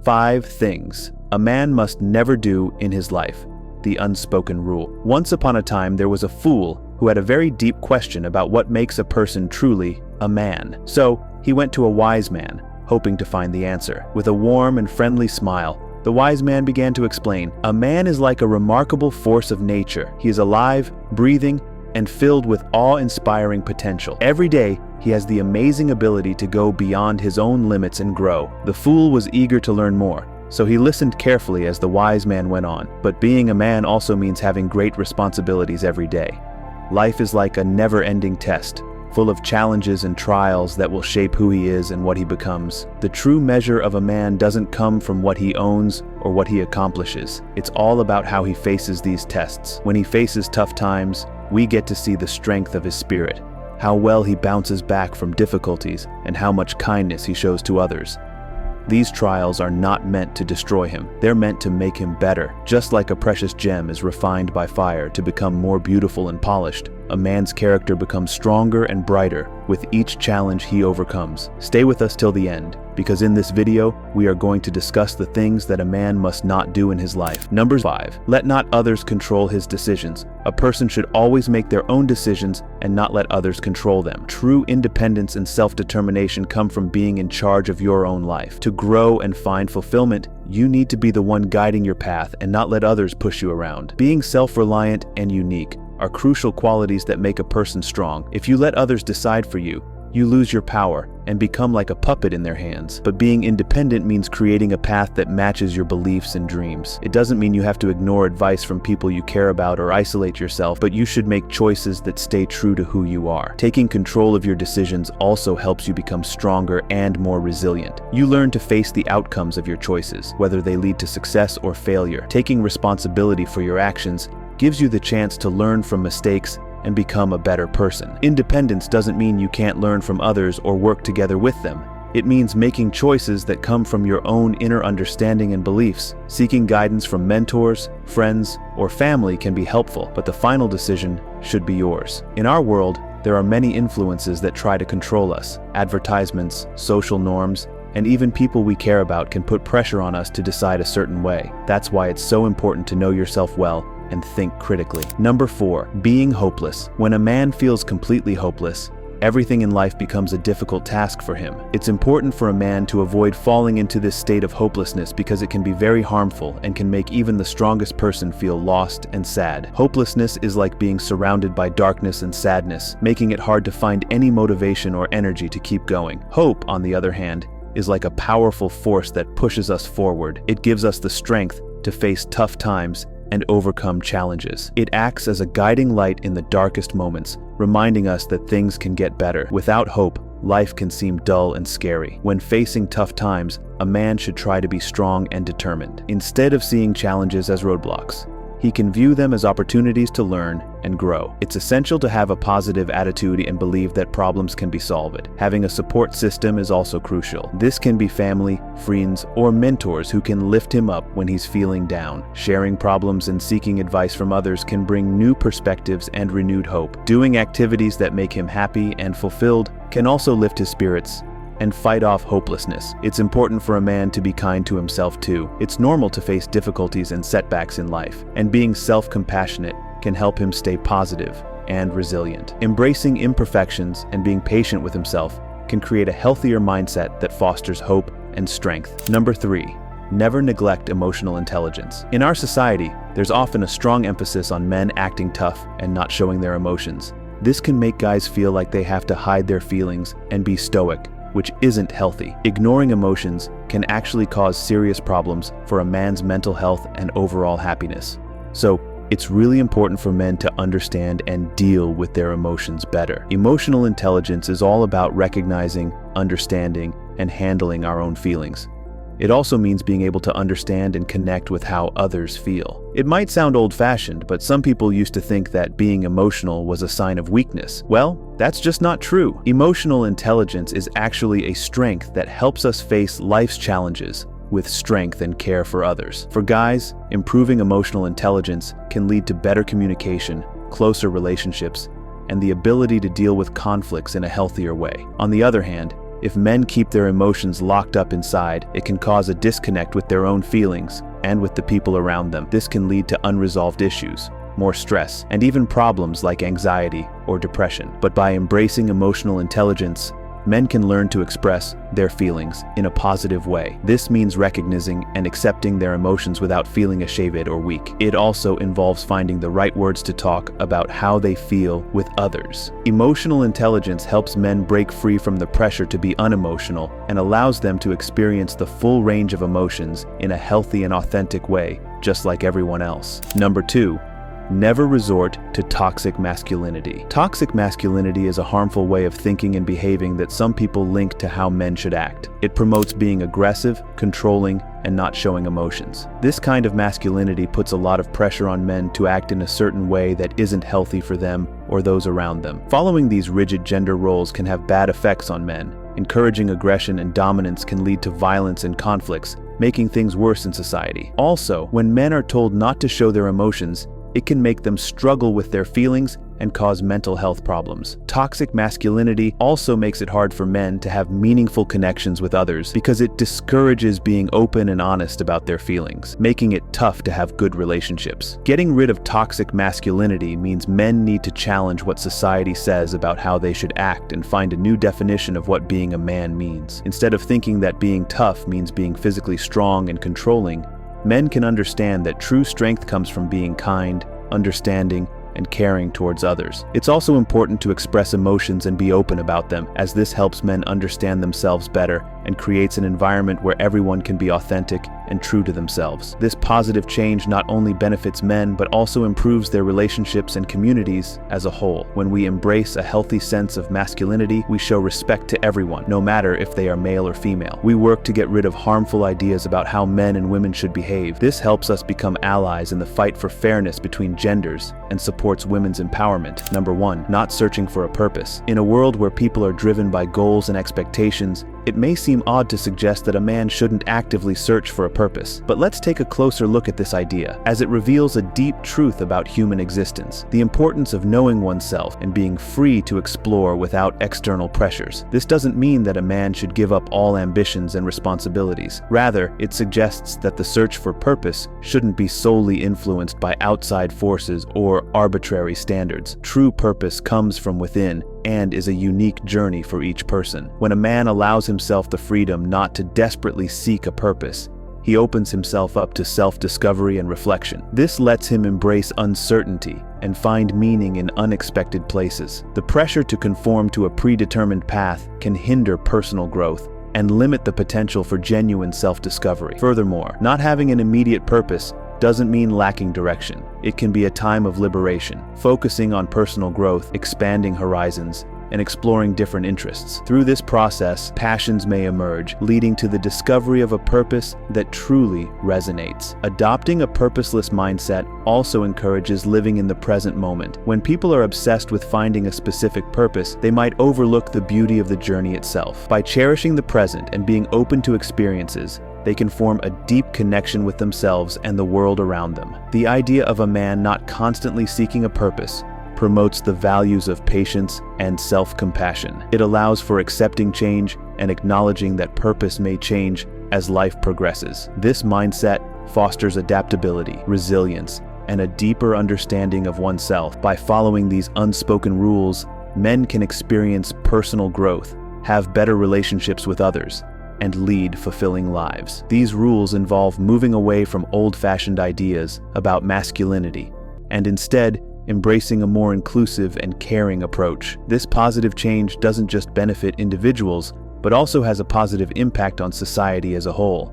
5 things a man must never do in his life. The unspoken rule. Once upon a time, there was a fool who had a very deep question about what makes a person truly a man. So he went to a wise man, hoping to find the answer. With a warm and friendly smile, the wise man began to explain, "A man is like a remarkable force of nature. He is alive, breathing, and filled with awe-inspiring potential. Every day, he has the amazing ability to go beyond his own limits and grow." The fool was eager to learn more, so he listened carefully as the wise man went on. But being a man also means having great responsibilities every day. Life is like a never-ending test, full of challenges and trials that will shape who he is and what he becomes. The true measure of a man doesn't come from what he owns or what he accomplishes. It's all about how he faces these tests. When he faces tough times, we get to see the strength of his spirit, how well he bounces back from difficulties, and how much kindness he shows to others. These trials are not meant to destroy him. They're meant to make him better. Just like a precious gem is refined by fire to become more beautiful and polished, a man's character becomes stronger and brighter with each challenge he overcomes. Stay with us till the end, because in this video, we are going to discuss the things that a man must not do in his life. Number 5. Let not others control his decisions. A person should always make their own decisions and not let others control them. True independence and self-determination come from being in charge of your own life. To grow and find fulfillment, you need to be the one guiding your path and not let others push you around. Being self-reliant and unique are crucial qualities that make a person strong. If you let others decide for you, you lose your power and become like a puppet in their hands. But being independent means creating a path that matches your beliefs and dreams. It doesn't mean you have to ignore advice from people you care about or isolate yourself, but you should make choices that stay true to who you are. Taking control of your decisions also helps you become stronger and more resilient. You learn to face the outcomes of your choices, whether they lead to success or failure. Taking responsibility for your actions gives you the chance to learn from mistakes and become a better person. Independence doesn't mean you can't learn from others or work together with them. It means making choices that come from your own inner understanding and beliefs. Seeking guidance from mentors, friends, or family can be helpful, but the final decision should be yours. In our world, there are many influences that try to control us. Advertisements, social norms, and even people we care about can put pressure on us to decide a certain way. That's why it's so important to know yourself well and think critically. Number 4, being hopeless. When a man feels completely hopeless, everything in life becomes a difficult task for him. It's important for a man to avoid falling into this state of hopelessness because it can be very harmful and can make even the strongest person feel lost and sad. Hopelessness is like being surrounded by darkness and sadness, making it hard to find any motivation or energy to keep going. Hope, on the other hand, is like a powerful force that pushes us forward. It gives us the strength to face tough times and overcome challenges. It acts as a guiding light in the darkest moments, reminding us that things can get better. Without hope, life can seem dull and scary. When facing tough times, a man should try to be strong and determined. Instead of seeing challenges as roadblocks, he can view them as opportunities to learn and grow. It's essential to have a positive attitude and believe that problems can be solved. Having a support system is also crucial. This can be family, friends, or mentors who can lift him up when he's feeling down. Sharing problems and seeking advice from others can bring new perspectives and renewed hope. Doing activities that make him happy and fulfilled can also lift his spirits and fight off hopelessness. It's important for a man to be kind to himself too. It's normal to face difficulties and setbacks in life, and being self-compassionate can help him stay positive and resilient. Embracing imperfections and being patient with himself can create a healthier mindset that fosters hope and strength. Number 3, never neglect emotional intelligence. In our society, there's often a strong emphasis on men acting tough and not showing their emotions. This can make guys feel like they have to hide their feelings and be stoic, which isn't healthy. Ignoring emotions can actually cause serious problems for a man's mental health and overall happiness. So, it's really important for men to understand and deal with their emotions better. Emotional intelligence is all about recognizing, understanding, and handling our own feelings. It also means being able to understand and connect with how others feel. It might sound old-fashioned, but some people used to think that being emotional was a sign of weakness. Well, that's just not true. Emotional intelligence is actually a strength that helps us face life's challenges with strength and care for others. For guys, improving emotional intelligence can lead to better communication, closer relationships, and the ability to deal with conflicts in a healthier way. On the other hand, If men keep their emotions locked up inside, it can cause a disconnect with their own feelings and with the people around them. This can lead to unresolved issues, more stress, and even problems like anxiety or depression. But by embracing emotional intelligence, men can learn to express their feelings in a positive way. This means recognizing and accepting their emotions without feeling ashamed or weak. It also involves finding the right words to talk about how they feel with others. Emotional intelligence helps men break free from the pressure to be unemotional and allows them to experience the full range of emotions in a healthy and authentic way, just like everyone else. Number 2. Never resort to toxic masculinity. Toxic masculinity is a harmful way of thinking and behaving that some people link to how men should act. It promotes being aggressive, controlling, and not showing emotions. This kind of masculinity puts a lot of pressure on men to act in a certain way that isn't healthy for them or those around them. Following these rigid gender roles can have bad effects on men. Encouraging aggression and dominance can lead to violence and conflicts, making things worse in society. Also, when men are told not to show their emotions, it can make them struggle with their feelings and cause mental health problems. Toxic masculinity also makes it hard for men to have meaningful connections with others because it discourages being open and honest about their feelings, making it tough to have good relationships. Getting rid of toxic masculinity means men need to challenge what society says about how they should act and find a new definition of what being a man means. Instead of thinking that being tough means being physically strong and controlling, men can understand that true strength comes from being kind, understanding, and caring towards others. It's also important to express emotions and be open about them, as this helps men understand themselves better and creates an environment where everyone can be authentic and true to themselves. This positive change not only benefits men, but also improves their relationships and communities as a whole. When we embrace a healthy sense of masculinity, we show respect to everyone, no matter if they are male or female. We work to get rid of harmful ideas about how men and women should behave. This helps us become allies in the fight for fairness between genders and supports women's empowerment. Number 1, not searching for a purpose. In a world where people are driven by goals and expectations, it may seem odd to suggest that a man shouldn't actively search for a purpose. But let's take a closer look at this idea, as it reveals a deep truth about human existence: the importance of knowing oneself and being free to explore without external pressures. This doesn't mean that a man should give up all ambitions and responsibilities. Rather, it suggests that the search for purpose shouldn't be solely influenced by outside forces or arbitrary standards. True purpose comes from within and is a unique journey for each person. When a man allows himself the freedom not to desperately seek a purpose, he opens himself up to self-discovery and reflection. This lets him embrace uncertainty and find meaning in unexpected places. The pressure to conform to a predetermined path can hinder personal growth and limit the potential for genuine self-discovery. Furthermore, not having an immediate purpose doesn't mean lacking direction. It can be a time of liberation, focusing on personal growth, expanding horizons, and exploring different interests. Through this process, passions may emerge, leading to the discovery of a purpose that truly resonates. Adopting a purposeless mindset also encourages living in the present moment. When people are obsessed with finding a specific purpose, they might overlook the beauty of the journey itself. By cherishing the present and being open to experiences, they can form a deep connection with themselves and the world around them. The idea of a man not constantly seeking a purpose promotes the values of patience and self-compassion. It allows for accepting change and acknowledging that purpose may change as life progresses. This mindset fosters adaptability, resilience, and a deeper understanding of oneself. By following these unspoken rules, men can experience personal growth, have better relationships with others, and lead fulfilling lives. These rules involve moving away from old-fashioned ideas about masculinity and instead embracing a more inclusive and caring approach. This positive change doesn't just benefit individuals, but also has a positive impact on society as a whole.